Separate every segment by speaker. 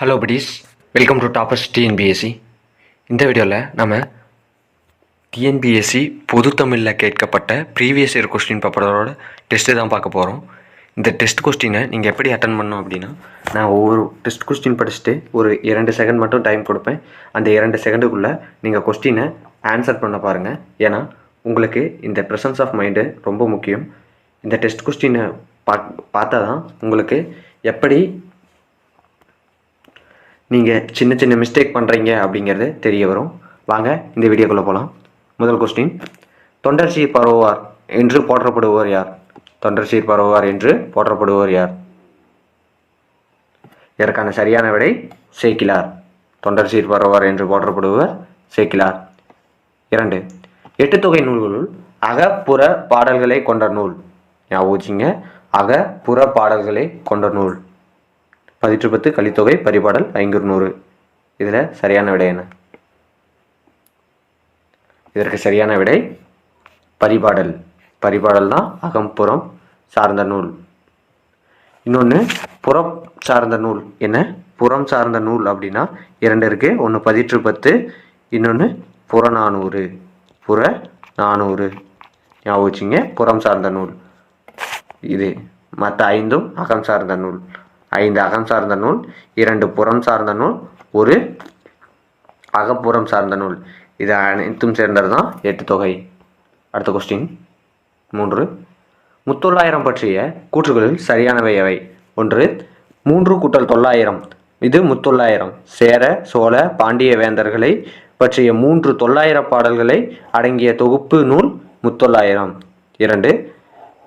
Speaker 1: Hello buddies, welcome to toppers TNPSC. இந்த வீடியோவில் நம்ம டிஎன்பிஎஸ்சி பொது தமிழில் கேட்கப்பட்ட ப்ரீவியஸ் இயர் கொஸ்டின் பேப்பரோட டெஸ்ட்டு தான் பார்க்க போகிறோம். இந்த டெஸ்ட் கொஸ்டினை நீங்கள் எப்படி அட்டன் பண்ணணும் அப்படின்னா, நான் ஒவ்வொரு டெஸ்ட் கொஸ்டின் படிச்சுட்டு ஒரு 2 செகண்ட் மட்டும் டைம் கொடுப்பேன். அந்த 2 செகண்டுக்குள்ளே நீங்கள் கொஸ்டினை ஆன்சர் பண்ண பாருங்கள். ஏன்னா உங்களுக்கு இந்த ப்ரெசன்ஸ் ஆஃப் மைண்டு ரொம்ப முக்கியம். இந்த டெஸ்ட் கொஸ்டினை பார்த்தா தான் உங்களுக்கு எப்படி நீங்கள் சின்ன சின்ன மிஸ்டேக் பண்ணுறீங்க அப்படிங்கிறது தெரிய வரும். வாங்க இந்த வீடியோக்குள்ளே போகலாம். முதல் கொஸ்டின், தொண்டர் சீர் பரவுவார் என்று போற்றப்படுவோர் யார்? தொண்டர் சீர் பரவுவார் என்று போற்றப்படுவோர் யார்? இதற்கான சரியான விடை சேக்கிலார். தொண்டர் சீர் பரவுவார் என்று போற்றப்படுவர் சேக்கிலார். 2, 8 தொகை நூல்களுள் அகப்புற பாடல்களை கொண்ட நூல். ஞாபகம், அகப்புற பாடல்களை கொண்ட நூல். 10 கலித்தொகை பரிபாடல் 500. இதில் சரியான விடை என்ன? இதற்கு சரியான விடை பரிபாடல். பரிபாடல் தான் அகம்புறம் சார்ந்த நூல். இன்னொன்று புறம் சார்ந்த நூல். என்ன புறம் சார்ந்த நூல் அப்படின்னா 2 இருக்கு. ஒன்று 10, இன்னொன்று புறநானூறு. புறநானூறு ஞாபகம், புறம் சார்ந்த நூல். இது மற்ற 5 அகம் சார்ந்த நூல். 5 அகம் சார்ந்த நூல், 2 புறம் சார்ந்த நூல், 1 அகப்புறம் சார்ந்த நூல். இது அனைத்தும் சேர்ந்தது தான் 8 தொகை. அடுத்த கொஸ்டின் 3, முத்தொள்ளாயிரம் பற்றிய கூற்றுகளில் சரியானவை எவை? 1, 3 கூட்டல் 900. இது முத்தொள்ளாயிரம். சேர சோழ பாண்டிய வேந்தர்களை பற்றிய 3 900 பாடல்களை அடங்கிய தொகுப்பு நூல் முத்தொள்ளாயிரம். 2,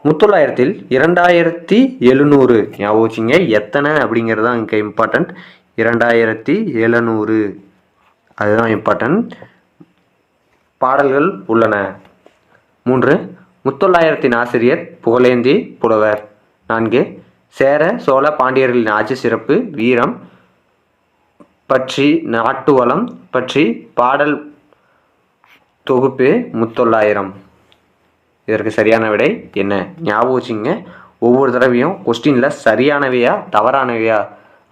Speaker 1: முத்தொள்ளாயிரத்தில் 2700. ஞாபகம், எத்தனை அப்படிங்கிறது தான் இங்கே இம்பார்ட்டண்ட். 2700 அதுதான் இம்பார்ட்டன்ட். பாடல்கள் உள்ளன. 3, முத்தொள்ளாயிரத்தின் ஆசிரியர் புகழேந்தி புலவர். 4, சேர சோழ பாண்டியர்களின் ஆட்சி சிறப்பு, வீரம் பற்றி, நாட்டு வளம் பற்றி பாடல் தொகுப்பு முத்தொள்ளாயிரம். இதற்கு சரியான விடை என்ன? ஞாபகம், ஒவ்வொரு தடவையும் கொஸ்டினில் சரியானவையா தவறானவையா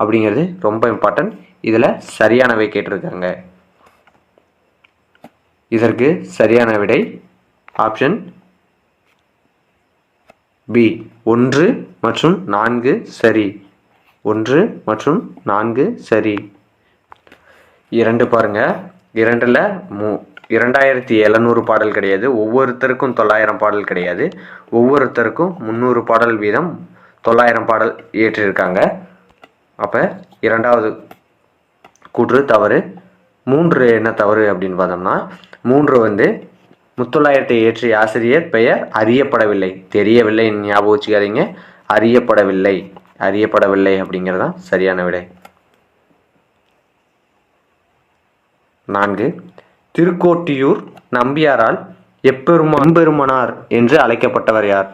Speaker 1: அப்படிங்கிறது ரொம்ப இம்பார்ட்டன்ட். இதில் சரியானவை கேட்டிருக்காங்க. இதற்கு சரியான விடை ஆப்ஷன் பி, 1 மற்றும் 4 சரி. 1 மற்றும் 4 சரி. 2 பாருங்க. 2ல் 2700 பாடல் கிடையாது. ஒவ்வொருத்தருக்கும் 900 பாடல் கிடையாது. ஒவ்வொருத்தருக்கும் 300 பாடல் வீதம் 900 பாடல் இயற்றியிருக்காங்க. அப்போ 2வது கூற்று தவறு. 3 என்ன தவறு அப்படின்னு பார்த்தோம்னா, 3 முத்தொள்ளாயிரத்தை இயற்றிய ஆசிரியர் பெயர் அறியப்படவில்லை. தெரியவில்லை ஞாபகம் வச்சுக்காதீங்க. அறியப்படவில்லை. அறியப்படவில்லை அப்படிங்கிறது தான் சரியான விடை. 4, திருக்கோட்டியூர் நம்பியாரால் எம்பெருமனார் என்று அழைக்கப்பட்டவர் யார்?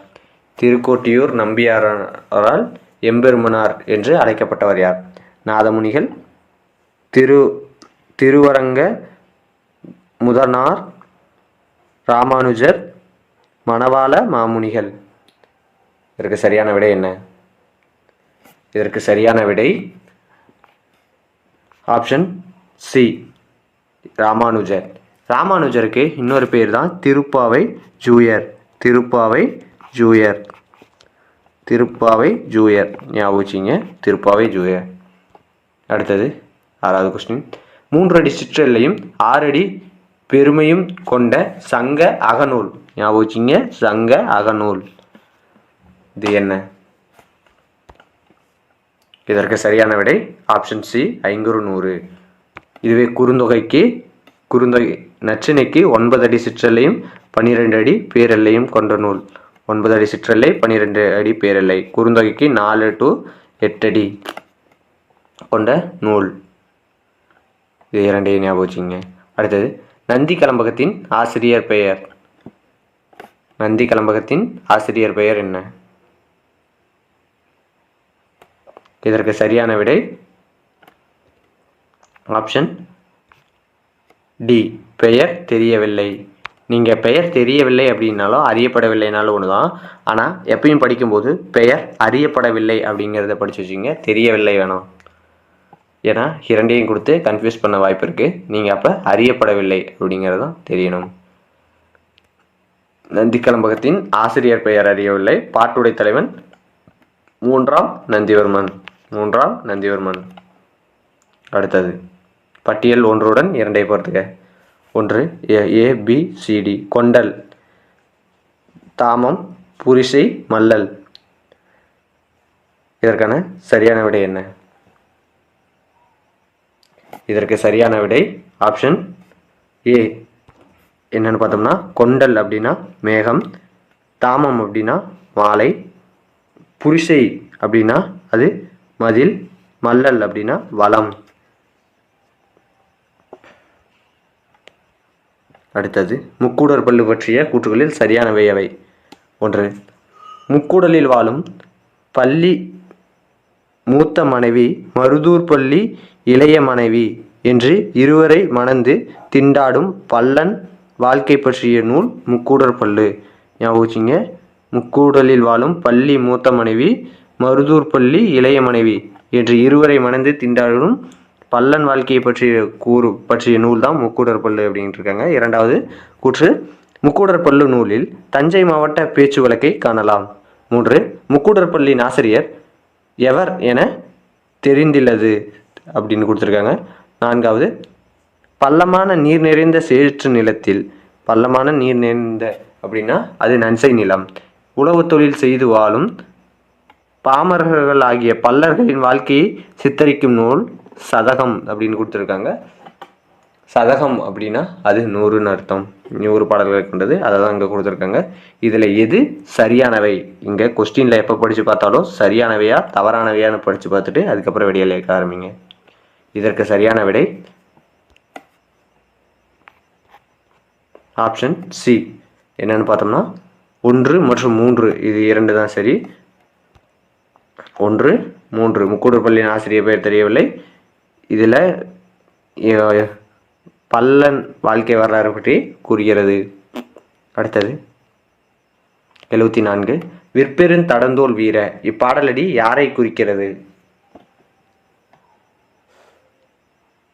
Speaker 1: திருக்கோட்டியூர் நம்பியாரால் எம்பெருமனார் என்று அழைக்கப்பட்டவர் யார்? நாதமுனிகள், திருவரங்க முதனார், ராமானுஜர், மணவாள மாமுனிகள். இதற்கு சரியான விடை என்ன? இதற்கு சரியான விடை ஆப்ஷன் சி, ராமானுஜர். ராமானுஜருக்கு இன்னொரு பேர் தான் திருப்பாவை ஜூயர். திருப்பாவை ஜூயர். திருப்பாவை ஜூயர் ஞாபகம், திருப்பாவை ஜூயர். அடுத்தது 6வது கொஸ்டின், 3 அடி சிற்றெல்லையும் 6 அடி பெருமையும் கொண்ட சங்க அகநூல். ஞாபகம், சங்க அகநூல். இது என்ன? இதற்கு சரியான விடை ஆப்ஷன் சி, 500. இதுவே குறுந்தொகை நற்றிணைக்கு 9 அடி சிற்றெல்லையும் 12 அடி பேரெல்லையும் கொண்ட நூல். 9 அடி சிற்றெல்லை, 12 அடி பேரெல்லை. குறுந்தொகைக்கு 4 to 8 அடி கொண்ட நூல். இது 2 ஞாபகம். அடுத்தது, நந்தி கலம்பகத்தின் ஆசிரியர் பெயர். நந்தி கலம்பகத்தின் ஆசிரியர் பெயர் என்ன? இதற்கு சரியான விடை ஆப்ஷன் டி, பெயர் தெரியவில்லை. நீங்கள் பெயர் தெரியவில்லை அப்படின்னாலும் அறியப்படவில்லைனாலும் ஒன்று தான். ஆனால் எப்பயும் படிக்கும்போது பெயர் அறியப்படவில்லை அப்படிங்கிறத படித்து வச்சுங்க. தெரியவில்லை வேணாம். ஏன்னா இரண்டையும் கொடுத்து கன்ஃபியூஸ் பண்ண வாய்ப்பு இருக்குது. நீங்கள் அப்போ அறியப்படவில்லை அப்படிங்கிறதும் தெரியணும். நந்திக்கலம்பகத்தின் ஆசிரியர் பெயர் அறியவில்லை. பாட்டுடை தலைவன் மூன்றாம் நந்திவர்மன். அடுத்தது பட்டியல் ஒன்றுடன் இரண்டை பொறுத்துக. 1 ABCD கொண்டல், தாமம், புரிசை, மல்லல். இதற்கான சரியான விடை என்ன? இதற்கு சரியான விடை ஆப்ஷன் ஏ. என்னன்னு பார்த்தோம்னா கொண்டல் அப்படின்னா மேகம், தாமம் அப்படின்னா மாலை, புரிசை அப்படின்னா அது மதில், மல்லல் அப்படின்னா வளம். அடுத்தது முக்கூடர் பல்லு பற்றிய கூற்றுகளில் சரியானவை எவை? 1 முக்கூடலில் வாழும் பள்ளி மூத்த மனைவி மருதூர் பள்ளி இளைய மனைவி என்று இருவரை மணந்து திண்டாடும் பல்லன் வாழ்க்கை பற்றிய நூல் முக்கூடர் பல்லு. ஞாபகம், முக்கூடலில் வாழும் பள்ளி மூத்த மனைவி மருதூர் பள்ளி இளைய மனைவி என்று இருவரை மணந்து திண்டாடும் பல்லன் வாழ்க்கையை பற்றிய நூல் தான் முக்கூடர் பல்லு அப்படின்ட்டு இருக்காங்க. 2வது கூற்று முக்கூடர் பல்லு நூலில் தஞ்சை மாவட்ட பேச்சு வழக்கை காணலாம். 3 முக்கூடர் பள்ளியின் ஆசிரியர் எவர் என தெரிந்துள்ளது அப்படின்னு கொடுத்துருக்காங்க. 4வது பள்ளமான நீர் நிறைந்த சேற்று நிலத்தில், பள்ளமான நீர் நிறைந்த அப்படின்னா அது நன்சை நிலம், உழவு தொழில் செய்து வாழும் பாமரர்கள் ஆகிய பல்லர்களின் வாழ்க்கையை சித்தரிக்கும் நூல் சதகம் அப்படின்னு கொடுத்துருக்காங்க. சதகம் அப்படின்னா அது 100ன்னு அர்த்தம். 100 பாடல்களை கொண்டது. அதை தான் இங்கே கொடுத்துருக்காங்க. இதில் எது சரியானவை? இங்கே கொஸ்டினில் எப்போ படித்து பார்த்தாலும் சரியானவையா தவறானவையான்னு படித்து பார்த்துட்டு அதுக்கப்புறம் விடையில் கேட்க ஆரம்பிங்க. இதற்கு சரியான விடை ஆப்ஷன் சி. என்னன்னு பார்த்தோம்னா 1 மற்றும் 3 இது 2 தான் சரி. 1, 3 முக்கூடர் பள்ளியின் ஆசிரியர் பெயர் தெரியவில்லை. இதில் பல்லன் வாழ்க்கை வரலாறு பற்றி கூறுகிறது. அடுத்தது 74 விற்பெருந் தடந்தோல் வீர இப்பாடலடி யாரை குறிக்கிறது?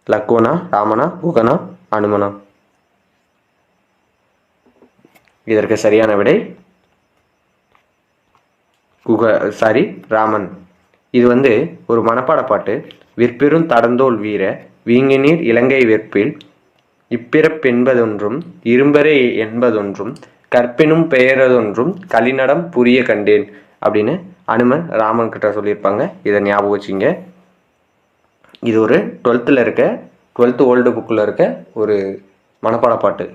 Speaker 1: லக்குவனா, ராமனா, குகனா, அனுமனா? இதற்கு சரியான விடை ராமன். இது ஒரு மனப்பாட பாட்டு. விற்பெரும் தடந்தோல் வீர வீங்கினீர் இலங்கை வெற்பில் இப்பிறப்பென்பதொன்றும் இரும்பரே என்பதொன்றும் கற்பினும் பெயரதொன்றும் களிநடம் புரிய கண்டேன் அப்படின்னு அனுமன் ராமன் கிட்ட சொல்லியிருப்பாங்க. இதை ஞாபகம் வச்சுங்க. இது ஒரு 12th ஓல்டு புக்கில் இருக்க ஒரு மனப்பாட பாட்டு.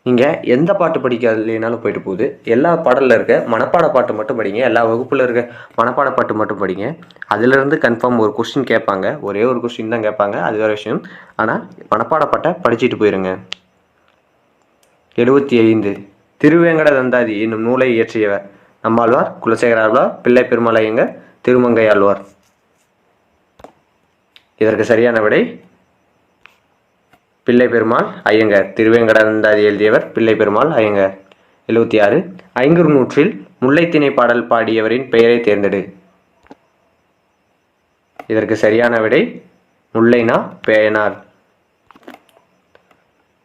Speaker 1: நீங்கள் எந்த பாட்டு படிக்கலைனாலும் போயிட்டு போகுது. எல்லா பாடலில் இருக்க மனப்பாட பாட்டு மட்டும் படிங்க. எல்லா வகுப்பில் இருக்க மனப்பாட பாட்டு மட்டும் படிங்க. அதிலிருந்து கன்ஃபார்ம் ஒரு கொஸ்டின் கேட்பாங்க. ஒரே ஒரு கொஸ்டின் தான் கேட்பாங்க, அது வேறு விஷயம். ஆனால் மனப்பாட பாட்டை படிச்சுட்டு போயிருங்க. 75 திருவேங்கட தந்தாதி என்னும் நூலை இயற்றியவர் நம்மாழ்வார், குலசேகர ஆழ்வார், பிள்ளை பெருமாள் ஐயங்கார், திருமங்கை ஆழ்வார். இதற்கு சரியான விடை பிள்ளை பெருமாள் ஐயங்கார். திருவேங்கடந்தாதி எழுதியவர் பிள்ளை பெருமாள் ஐயங்கார். 76 ஐங்குறுநூற்றில் முல்லைத்திணை பாடல் பாடியவரின் பெயரை தேர்ந்தெடு. இதற்கு சரியான விடை முல்லைனா பேயனார்.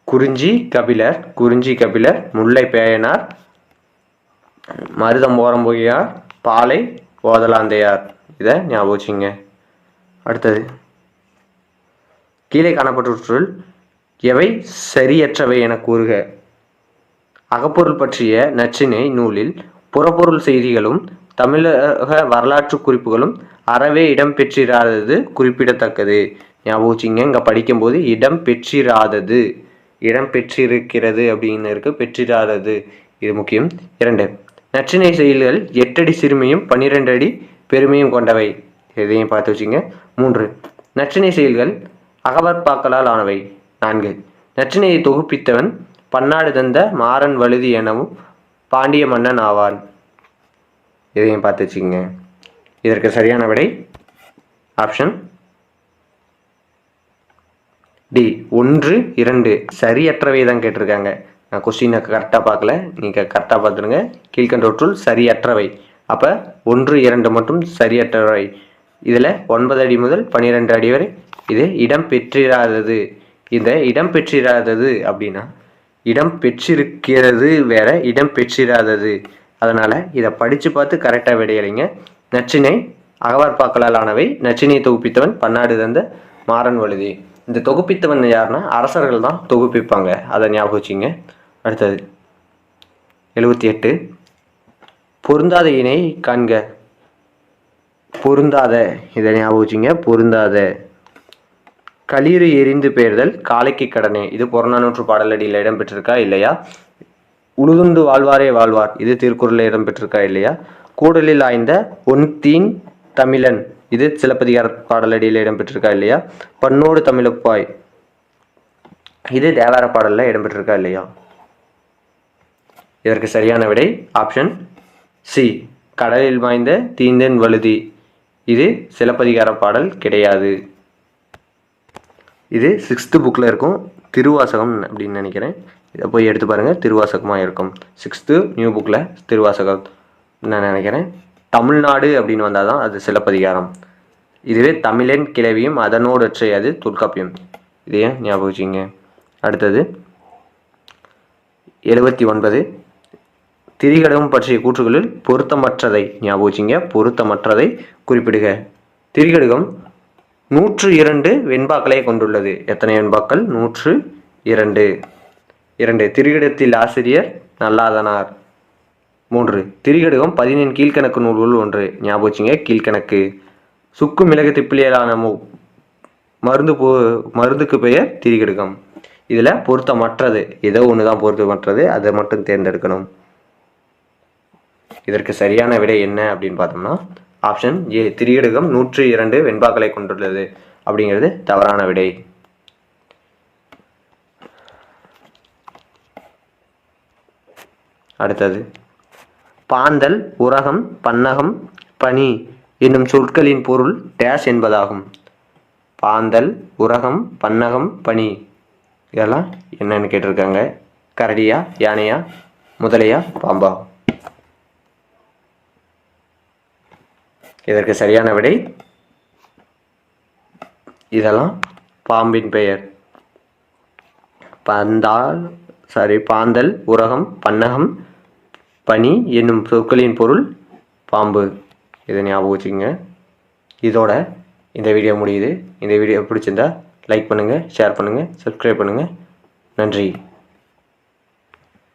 Speaker 1: குறிஞ்சி கபிலர், முல்லை பேயனார், மருதம் ஓரம்பொய்யார், பாலை ஓதலாந்தையார். இதை ஞாபகம் வச்சுங்க. அடுத்தது கீழே காணப்பட்டுள் எவை சரியற்றவை என கூறுக. அகப்பொருள் பற்றிய நச்சினை நூலில் புறப்பொருள் செய்திகளும் தமிழக வரலாற்று குறிப்புகளும் அறவே இடம்பெற்றிராதது குறிப்பிடத்தக்கது. ஞாபகம் வச்சுங்க. இங்கே படிக்கும்போது இடம்பெற்றிருக்கிறது அப்படின்னு இருக்கு, பெற்றிராதது இது முக்கியம். 2 நச்சினை செயல்கள் 8 அடி சிறுமையும் 12 அடி பெருமையும் கொண்டவை. இதையும் பார்த்து வச்சுங்க. 3 நச்சினை செயல்கள் அகவற்பாக்களால் ஆனவை. 4 நச்சினையை தொகுப்பித்தவன் பன்னாடு தந்த மாறன் வழுதி எனவும் பாண்டிய மன்னன் ஆவான். இதையும் பார்த்து வச்சுக்கோங்க. இதற்கு சரியான விடை ஆப்ஷன் டி 1, 2 சரியற்றவை தான் கேட்டிருக்காங்க. நான் கொஸ்டினை கரெக்டாக பார்க்கல, நீங்கள் கரெக்டாக பார்த்துடுங்க. கீழ்கண்டவற்றுள் சரியற்றவை. அப்போ 1, 2 மட்டும் சரியற்றவை. இதில் 9 அடி முதல் 12 அடி வரை இது இடம் பெற்றிராதது. இந்த இடம் பெற்றிராதது அப்படின்னா இடம் பெற்றிருக்கிறது வேற, இடம் பெற்றிராதது. அதனால் இதை படித்து பார்த்து கரெக்டாக விடையளிங்க. நற்றிணை அகவார்பாக்களால் ஆனவை. நற்றினை தொகுப்பித்தவன் பன்னாடு தந்த மாறன் வழுதி. இந்த தொகுப்பித்தவன் யாருன்னா அரசர்கள் தான் தொகுப்பிப்பாங்க, அதை ஞாபகம் வச்சுங்க. அடுத்தது 78. பொருந்தாத இணை காண்க. பொருந்தாத, இதை ஞாபகம் வச்சுங்க. பொருந்தாத. களிறு எரிந்து பெயர்தல் காலைக்கு கடனே. இது புறநானூற்று பாடலடியில் இடம்பெற்றிருக்கா இல்லையா? உழுதுண்டு வாழ்வாரே வாழ்வார், இது திருக்குறளில் இடம்பெற்றிருக்கா இல்லையா? கூடலில் ஆய்ந்த ஒன்தீன் தமிழன், இது சிலப்பதிகார பாடலடியில் இடம்பெற்றிருக்கா இல்லையா? பண்ணோடு தமிழப்பாய், இது தேவார பாடலில் இடம்பெற்றிருக்கா இல்லையா? இதற்கு சரியான விடை ஆப்ஷன் சி, கடலில் வாய்ந்த தீந்தன் வழுதி. இது சிலப்பதிகார பாடல் கிடையாது. இது 6th புக்கில் இருக்கும், திருவாசகம் அப்படின்னு நினைக்கிறேன். இதை போய் எடுத்து பாருங்கள், திருவாசகமாக இருக்கும். 6th நியூ புக்கில் திருவாசகம் நான் நினைக்கிறேன். தமிழ்நாடு அப்படின்னு வந்தால் தான் அது சிலப்பதிகாரம். இதுவே தமிழன் கிளவியும் அதனோடொற்றை அது தொல்காப்பியம். இதையே ஞாபகம் வச்சுங்க. அடுத்தது 79. திரிகடகம் பற்றிய கூற்றுகளில் பொருத்தமற்றதை ஞாபகம் வச்சுங்க. பொருத்தமற்றதை குறிப்பிடுக. திரிகடகம் 102 வெண்பாக்களை கொண்டுள்ளது. எத்தனை வெண்பாக்கள்? 102. 2. திரிகடத்தில் ஆசிரியர் நல்லாதனார். 3. திரிகடகம் 15 கீழ்கணக்கு நூல்கள் ஒன்று. ஞாபகம் வச்சுங்க, கீழ்கணக்கு. சுக்கு மிளகு திப்பிலியலான மருந்துக்கு பெயர் திரிகடகம். இதில் பொருத்தமற்றது ஏதோ ஒன்று தான் பொருத்தமற்றது, அதை மட்டும் தேர்ந்தெடுக்கணும். இதற்கு சரியான விடை என்ன அப்படின்னு பார்த்தோம்னா ஆப்ஷன் ஏ, திரிகடகம் 102 வெண்பாக்களை கொண்டுள்ளது அப்படிங்கிறது தவறான விடை. அடுத்தது பாந்தல், உரகம், பன்னகம், பனி என்னும் சொற்களின் பொருள் டேஷ் என்பதாகும். பாந்தல், உரகம், பன்னகம், பனி இதெல்லாம் என்னன்னு கேட்டிருக்காங்க. கரடியா, யானையா, முதலையா, பாம்பா? இதற்கு சரியான விடை இதெல்லாம் பாம்பின் பெயர். பாந்தல், உரகம், பன்னகம், பனி என்னும் சொற்களின் பொருள் பாம்பு. இதை ஞாபகம் வச்சுக்கோங்க. இதோட இந்த வீடியோ முடியுது. இந்த வீடியோ பிடிச்சிருந்தா லைக் பண்ணுங்கள், ஷேர் பண்ணுங்கள், சப்ஸ்கிரைப் பண்ணுங்கள். நன்றி.